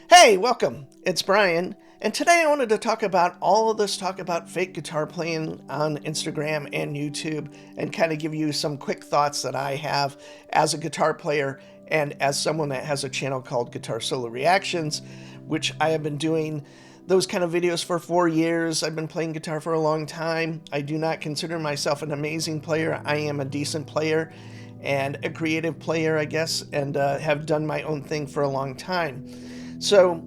Hey, welcome. It's Brian, and today I wanted to talk about all of this talk about fake guitar playing on Instagram and YouTube and kind of give you some quick thoughts that I have as a guitar player and as someone that has a channel called Guitar Solo Reactions, which I have been doing those kind of videos for 4 years. I've been playing guitar for a long time. I do not consider myself an amazing player. I am a decent player and a creative player, I guess, and have done my own thing for a long time. So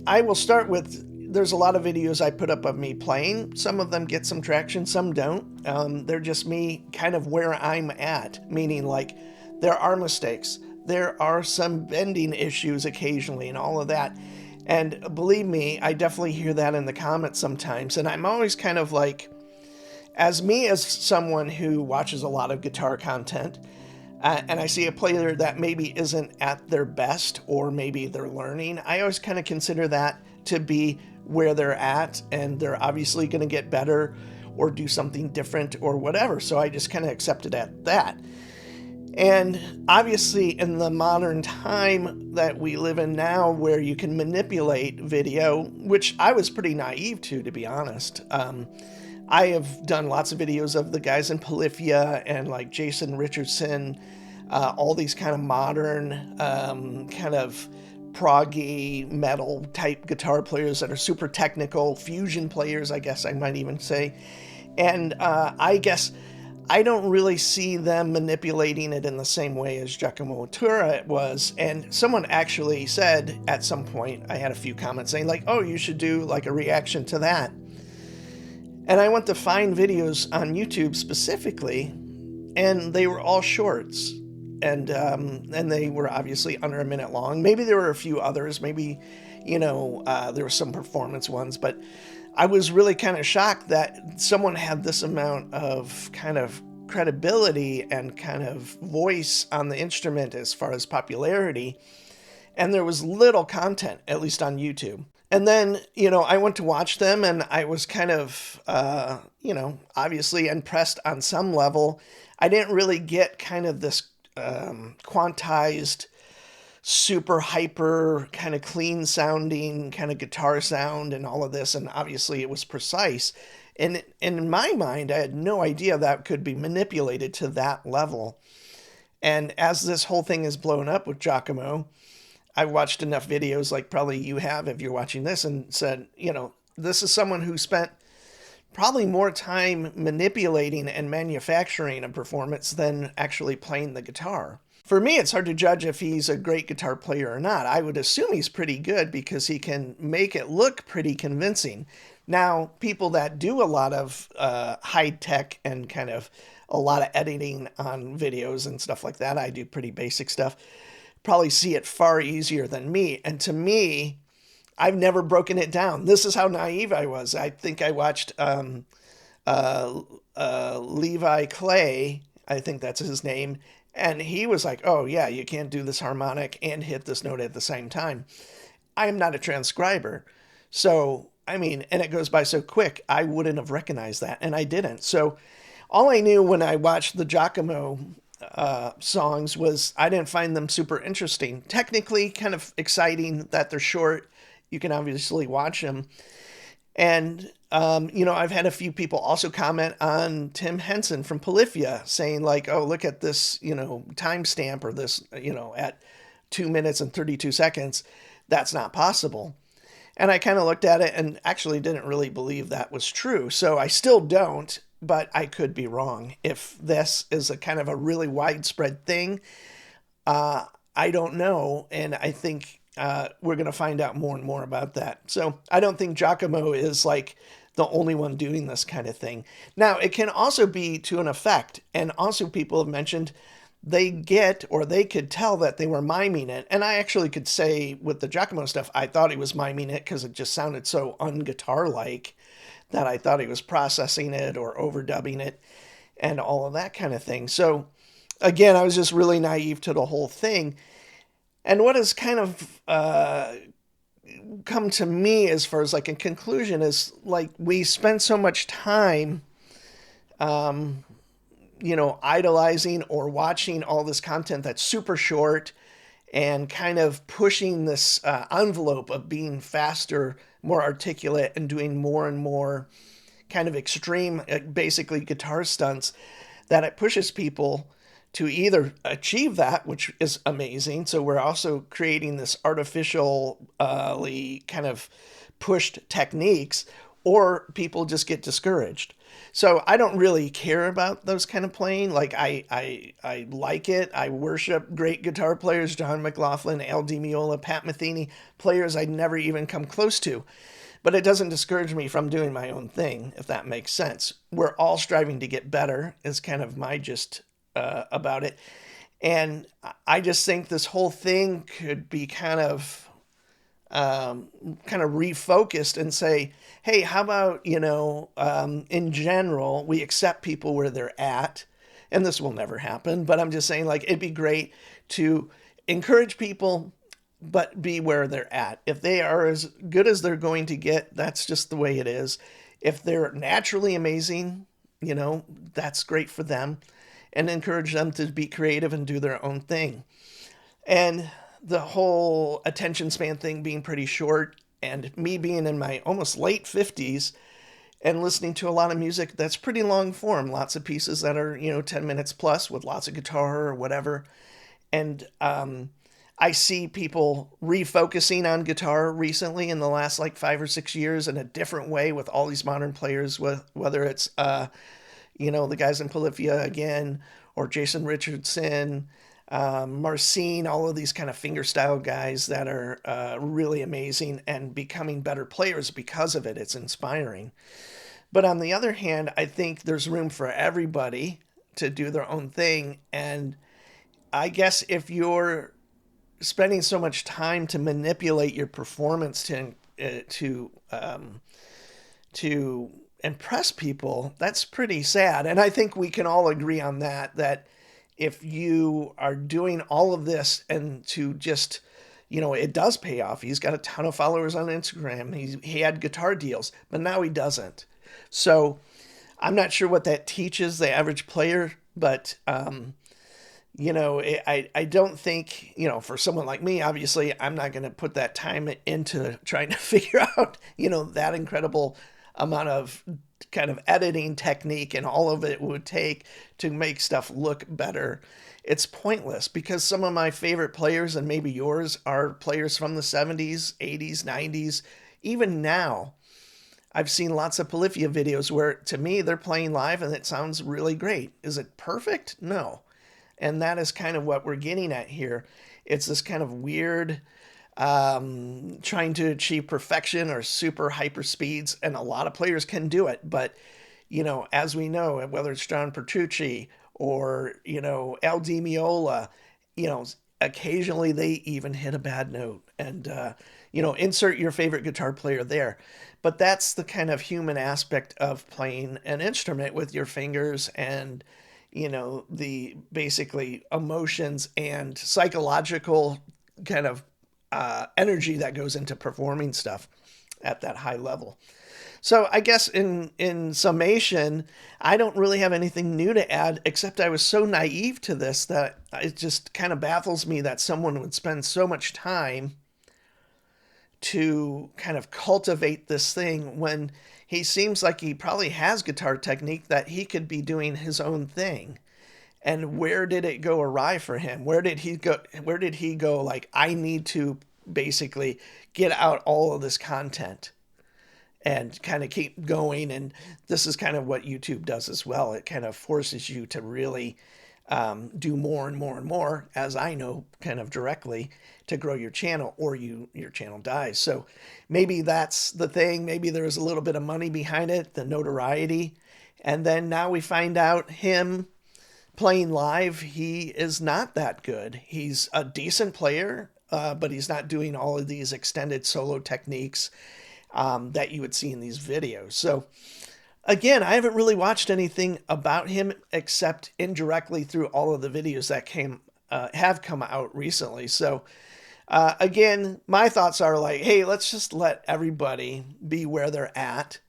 I will start with, there's a lot of videos I put up of me playing. Some of them get some traction, some don't. They're just me kind of where I'm at, meaning like there are mistakes. There are some bending issues occasionally and all of that. And believe me, I definitely hear that in the comments sometimes. And I'm always kind of like, as someone who watches a lot of guitar content, and I see a player that maybe isn't at their best or maybe they're learning, I always kind of consider that to be where they're at, and they're obviously going to get better or do something different or whatever. So I just kind of accept it at that. And obviously, in the modern time that we live in now, where you can manipulate video, which I was pretty naive to be honest. I have done lots of videos of the guys in Polyphia and like Jason Richardson, all these kind of modern, kind of proggy metal type guitar players that are super technical, fusion players, I guess I might even say. And I guess I don't really see them manipulating it in the same way as Giacomo Turra was. And someone actually said at some point, I had a few comments saying like, oh, you should do like a reaction to that. And I went to find videos on YouTube specifically, and they were all shorts. And they were obviously under a minute long. Maybe there were a few others. Maybe, there were some performance ones. But I was really kind of shocked that someone had this amount of kind of credibility and kind of voice on the instrument as far as popularity. And there was little content, at least on YouTube. And then, I went to watch them and I was kind of, obviously impressed on some level. I didn't really get kind of this quantized, super hyper, kind of clean sounding kind of guitar sound and all of this. And obviously it was precise. And in my mind, I had no idea that could be manipulated to that level. And as this whole thing is blown up with Giacomo, I watched enough videos, like probably you have if you're watching this, and said, this is someone who spent probably more time manipulating and manufacturing a performance than actually playing the guitar. For me, it's hard to judge if he's a great guitar player or not. I would assume he's pretty good because he can make it look pretty convincing. Now, people that do a lot of high tech and kind of a lot of editing on videos and stuff like that, I do pretty basic stuff, probably see it far easier than me. And to me, I've never broken it down. This is how naive I was. I think I watched Levi Clay, I think that's his name, and he was like, oh yeah, you can't do this harmonic and hit this note at the same time. I am not a transcriber. So, and it goes by so quick, I wouldn't have recognized that, and I didn't. So all I knew when I watched the Giacomo songs was I didn't find them super interesting. Technically, kind of exciting that they're short. You can obviously watch them. And, I've had a few people also comment on Tim Henson from Polyphia saying like, oh, look at this, timestamp or this, at 2 minutes and 32 seconds. That's not possible. And I kind of looked at it and actually didn't really believe that was true. So I still don't, but I could be wrong. If this is a kind of a really widespread thing, I don't know. And I think we're going to find out more and more about that. So I don't think Giacomo is like the only one doing this kind of thing. Now, it can also be to an effect. And also people have mentioned they could tell that they were miming it. And I actually could say with the Giacomo stuff, I thought he was miming it because it just sounded so un-guitar-like that I thought he was processing it or overdubbing it and all of that kind of thing. So again, I was just really naive to the whole thing. And what has kind of come to me as far as like a conclusion is like we spend so much time idolizing or watching all this content that's super short and kind of pushing this envelope of being faster, more articulate, and doing more and more kind of extreme, basically guitar stunts, that it pushes people to either achieve that, which is amazing. So we're also creating this artificially kind of pushed techniques, or people just get discouraged. So I don't really care about those kind of playing. Like I like it. I worship great guitar players: John McLaughlin, Al Di Meola, Pat Metheny, players I'd never even come close to. But it doesn't discourage me from doing my own thing, if that makes sense. We're all striving to get better, is kind of my gist about it. And I just think this whole thing could be kind of refocused and say, hey, how about, in general, we accept people where they're at. And this will never happen, but I'm just saying, like, it'd be great to encourage people, but be where they're at. If they are as good as they're going to get, that's just the way it is. If they're naturally amazing, that's great for them, and encourage them to be creative and do their own thing. And the whole attention span thing being pretty short, and me being in my almost late 50s and listening to a lot of music that's pretty long form, lots of pieces that are, 10 minutes plus with lots of guitar or whatever. And I see people refocusing on guitar recently in the last like 5 or 6 years in a different way with all these modern players, whether it's, the guys in Polyphia again, or Jason Richardson, Marcin, all of these kind of fingerstyle guys that are really amazing and becoming better players because of it. It's inspiring. But on the other hand, I think there's room for everybody to do their own thing. And I guess if you're spending so much time to manipulate your performance to impress people, that's pretty sad. And I think we can all agree on that if you are doing all of this and to just, it does pay off. He's got a ton of followers on Instagram. He had guitar deals, but now he doesn't. So I'm not sure what that teaches the average player, but I don't think, for someone like me, obviously, I'm not going to put that time into trying to figure out, that incredible amount of kind of editing technique and all of it would take to make stuff look better. It's pointless, because some of my favorite players, and maybe yours, are players from the 70s, 80s, 90s. Even now, I've seen lots of Polyphia videos where, to me, they're playing live and it sounds really great. Is it perfect? No. And that is kind of what we're getting at here. It's this kind of weird trying to achieve perfection or super hyper speeds, and a lot of players can do it. But, as we know, whether it's John Petrucci or, Al Di Meola, occasionally they even hit a bad note. And, insert your favorite guitar player there. But that's the kind of human aspect of playing an instrument with your fingers, and the basically emotions and psychological kind of energy that goes into performing stuff at that high level. So I guess in summation, I don't really have anything new to add, except I was so naive to this that it just kind of baffles me that someone would spend so much time to kind of cultivate this thing when he seems like he probably has guitar technique that he could be doing his own thing. And where did it go awry for him? Where did he go like, I need to basically get out all of this content and kind of keep going? And this is kind of what YouTube does as well. It kind of forces you to really do more and more and more, as I know kind of directly, to grow your channel, or your channel dies. So maybe that's the thing. Maybe there's a little bit of money behind it, the notoriety. And then now we find out him playing live, he is not that good. He's a decent player, but he's not doing all of these extended solo techniques that you would see in these videos. So again, I haven't really watched anything about him except indirectly through all of the videos that have come out recently. So again, my thoughts are like, hey, let's just let everybody be where they're at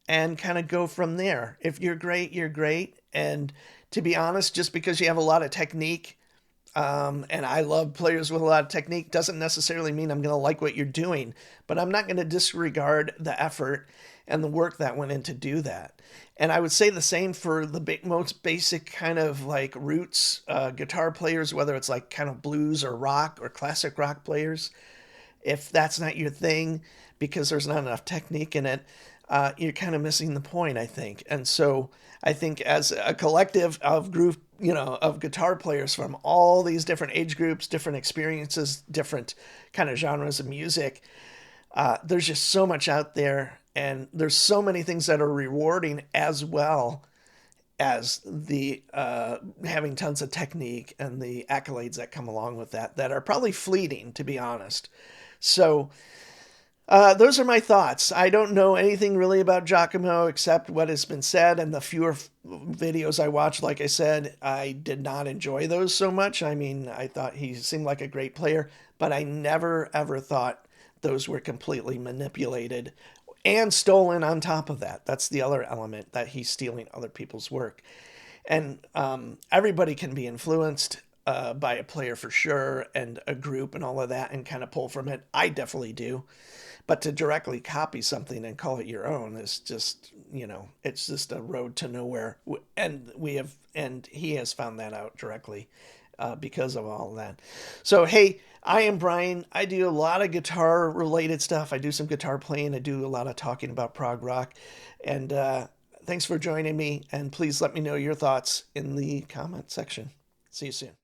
and kind of go from there. If you're great, you're great. And to be honest, just because you have a lot of technique And I love players with a lot of technique. Doesn't necessarily mean I'm going to like what you're doing, but I'm not going to disregard the effort and the work that went in to do that. And I would say the same for the most basic kind of like roots guitar players, whether it's like kind of blues or rock or classic rock players. If that's not your thing because there's not enough technique in it, you're kind of missing the point, I think. And so I think as a collective of group, of guitar players from all these different age groups, different experiences, different kind of genres of music, there's just so much out there, and there's so many things that are rewarding as well as the having tons of technique and the accolades that come along with that are probably fleeting, to be honest. So those are my thoughts. I don't know anything really about Giacomo except what has been said, and the fewer videos I watched, like I said, I did not enjoy those so much. I mean, I thought he seemed like a great player, but I never ever thought those were completely manipulated and stolen on top of that. That's the other element, that he's stealing other people's work. And everybody can be influenced by a player for sure, and a group and all of that, and kind of pull from it. I definitely do. But to directly copy something and call it your own is just, it's just a road to nowhere. And he has found that out directly because of all of that. So, hey, I am Brian. I do a lot of guitar related stuff. I do some guitar playing. I do a lot of talking about prog rock. And thanks for joining me. And please let me know your thoughts in the comment section. See you soon.